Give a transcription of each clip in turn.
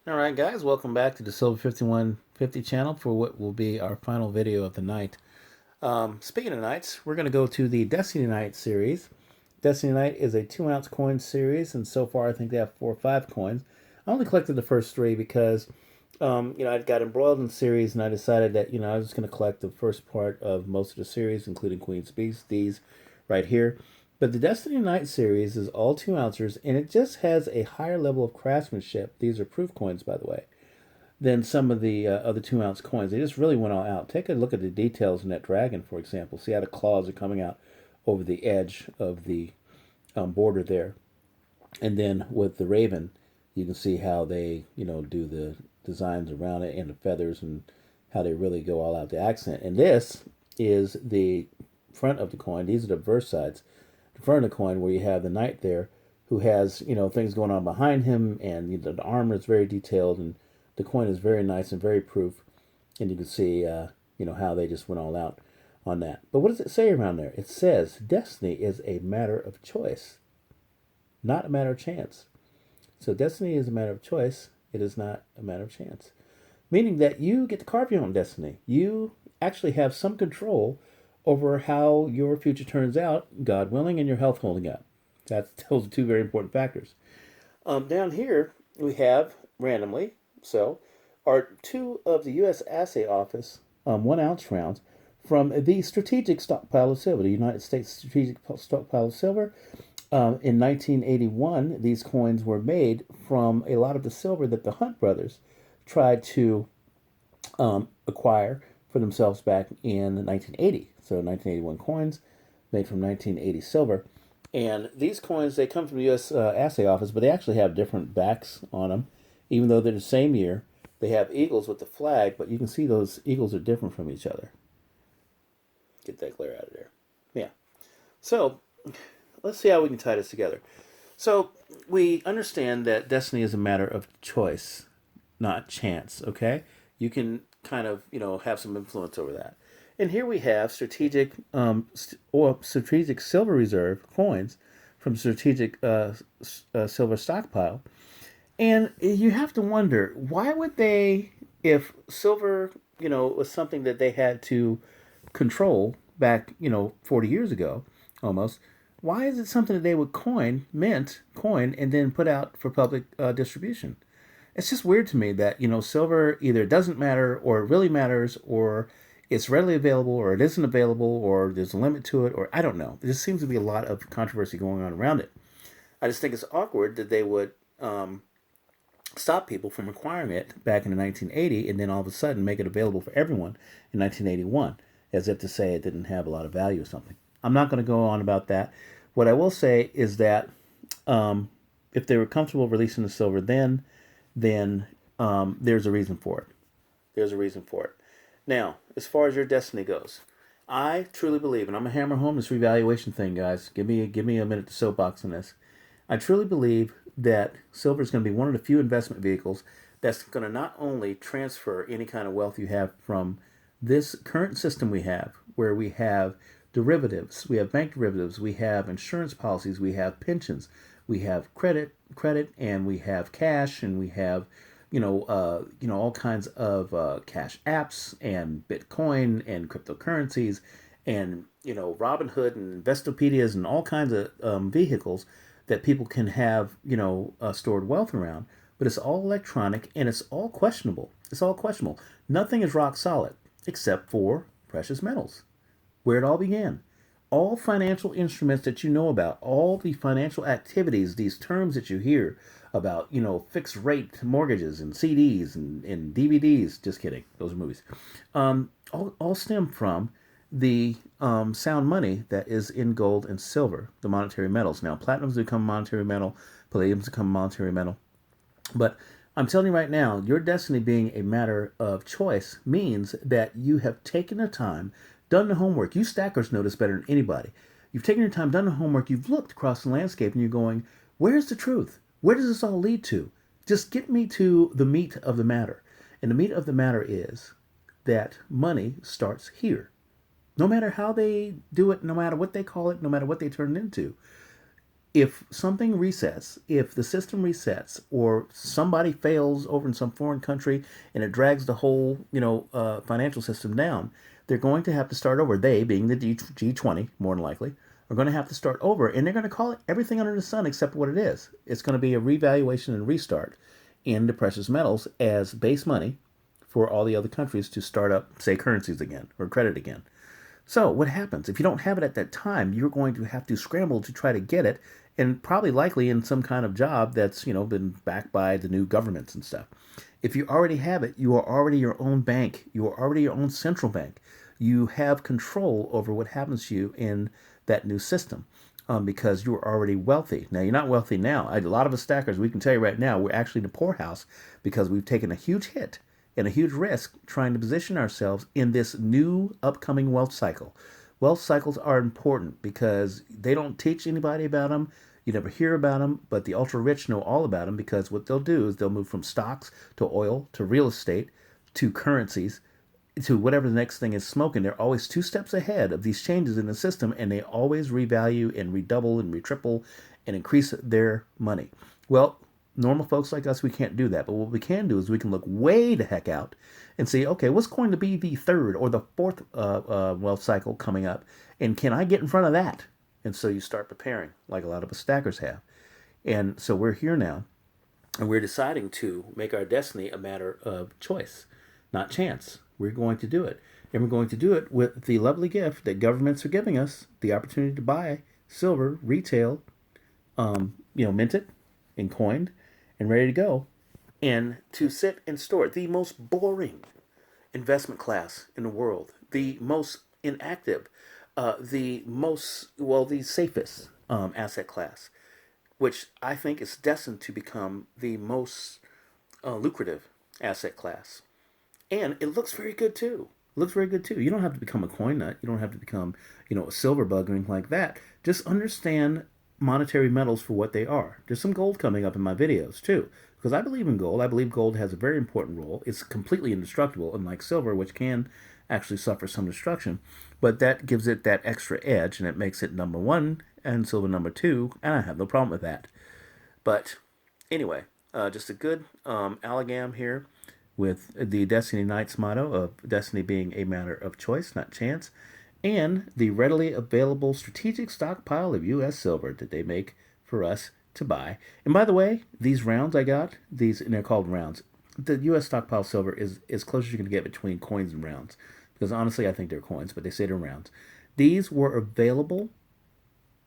All right, guys, welcome back to the Silver 5150 channel for what will be our final video of the night. Speaking of nights, we're going to go to the Destiny Night series. Destiny Night is a 2 ounce coin series, and so far I think they have 4 or 5 coins. I only collected the first 3 because, I got embroiled in the series, and I decided that, I was just going to collect the first part of most of the series, including Queen's Beast, these right here. But the Destiny Knight series is all 2 ounces, and it just has a higher level of craftsmanship. These are proof coins, by the way, than some of the other 2 ounce coins. They just really went all out. Take a look at the details in that dragon, for example. See how the claws are coming out over the edge of the border there. And then with the raven, you can see how they, do the designs around it and the feathers and how they really go all out the accent. And this is the front of the coin. These are the verse sides. The front of the coin where you have the knight there who has, things going on behind him, and the armor is very detailed, and the coin is very nice and very proof. And you can see, how they just went all out on that. But what does it say around there? It says destiny is a matter of choice, not a matter of chance. So destiny is a matter of choice. It is not a matter of chance. Meaning that you get to carve your own destiny. You actually have some control over how your future turns out, God willing, and your health holding up. Those are 2 very important factors. Down here, we have randomly, so, are 2 of the U.S. Assay Office 1 ounce rounds from the Strategic Stockpile of Silver, the United States Strategic Stockpile of Silver. In 1981, these coins were made from a lot of the silver that the Hunt brothers tried to acquire for themselves back in 1980. So 1981 coins made from 1980 silver. And these coins, they come from the U.S. Assay Office, but they actually have different backs on them. Even though they're the same year, they have eagles with the flag, but you can see those eagles are different from each other. Get that glare out of there. Yeah. So let's see how we can tie this together. So we understand that destiny is a matter of choice, not chance. Okay, you can kind of have some influence over that. And here we have strategic silver reserve coins from strategic silver stockpile. And you have to wonder, why would they, if silver, was something that they had to control back, 40 years ago almost, why is it something that they would coin, and then put out for public distribution? It's just weird to me that, silver either doesn't matter, or it really matters, or it's readily available, or it isn't available, or there's a limit to it, or I don't know. There just seems to be a lot of controversy going on around it. I just think it's awkward that they would stop people from acquiring it back in 1980, and then all of a sudden make it available for everyone in 1981, as if to say it didn't have a lot of value or something. I'm not going to go on about that. What I will say is that if they were comfortable releasing the silver then there's a reason for it. There's a reason for it. Now, as far as your destiny goes, I truly believe, and I'm gonna hammer home this revaluation thing, guys. Give me a minute to soapbox on this. I truly believe that silver is going to be one of the few investment vehicles that's going to not only transfer any kind of wealth you have from this current system we have, where we have derivatives, we have bank derivatives, we have insurance policies, we have pensions, we have credit, and we have cash, and we have all kinds of cash apps and Bitcoin and cryptocurrencies, and Robinhood and Investopedias and all kinds of vehicles that people can have stored wealth around. But it's all electronic, and it's all questionable. It's all questionable. Nothing is rock solid except for precious metals, where it all began. All financial instruments that you know about, all the financial activities, these terms that you hear about, fixed rate mortgages and CDs and DVDs, just kidding, those are movies, all stem from the sound money that is in gold and silver, the monetary metals. Now, platinum's become a monetary metal, palladium's become a monetary metal. But I'm telling you right now, your destiny being a matter of choice means that you have taken the time, done the homework. You stackers know this better than anybody. You've taken your time, done the homework, you've looked across the landscape, and you're going, where's the truth? Where does this all lead to? Just get me to the meat of the matter. And the meat of the matter is that money starts here. No matter how they do it, no matter what they call it, no matter what they turn it into, if something resets, if the system resets, or somebody fails over in some foreign country and it drags the whole, financial system down, they're going to have to start over. They, being the G20, more than likely, are going to have to start over, and they're going to call it everything under the sun except what it is. It's going to be a revaluation and restart in the precious metals as base money for all the other countries to start up, say, currencies again or credit again. So what happens? If you don't have it at that time, you're going to have to scramble to try to get it, and probably likely in some kind of job that's, been backed by the new governments and stuff. If you already have it, you are already your own bank. You are already your own central bank. You have control over what happens to you in that new system. Because you are already wealthy. Now, you're not wealthy now. A lot of us stackers, we can tell you right now, we're actually in the poorhouse because we've taken a huge hit and a huge risk trying to position ourselves in this new upcoming wealth cycle. Wealth cycles are important because they don't teach anybody about them. You never hear about them, but the ultra rich know all about them because what they'll do is they'll move from stocks to oil to real estate to currencies to whatever the next thing is smoking. They're always two steps ahead of these changes in the system, and they always revalue and redouble and retriple and increase their money. Well, normal folks like us, we can't do that. But what we can do is we can look way the heck out and see, okay, what's going to be the third or the fourth wealth cycle coming up? And can I get in front of that? And so you start preparing, like a lot of us stackers have. And so we're here now, and we're deciding to make our destiny a matter of choice, not chance. We're going to do it. And we're going to do it with the lovely gift that governments are giving us, the opportunity to buy silver, retail, mint it and coined and ready to go, and to sit and store it. The most boring investment class in the world, the most inactive, the safest asset class, which I think is destined to become the most lucrative asset class. And it looks very good too. It looks very good too. You don't have to become a coin nut. You don't have to become, a silver bug or anything like that. Just understand monetary metals for what they are. There's some gold coming up in my videos too, because I believe in gold. I believe gold has a very important role. It's completely indestructible, unlike silver, which can actually suffer some destruction. But that gives it that extra edge, and it makes it number one and silver number two, and I have no problem with that. But anyway, just a good amalgam here with the Destiny Knights motto of destiny being a matter of choice, not chance, and the readily available strategic stockpile of U.S. silver that they make for us to buy. And by the way, these rounds I got, and they're called rounds. The U.S. stockpile silver is as close as you're going to get between coins and rounds. Because honestly, I think they're coins, but they say they're rounds. These were available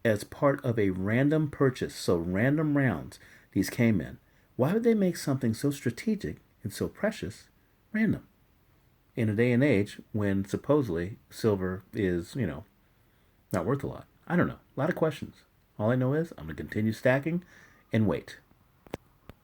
as part of a random purchase. So random rounds, these came in. Why would they make something so strategic and so precious random in a day and age when supposedly silver is, not worth a lot? I don't know. A lot of questions. All I know is I'm going to continue stacking and wait.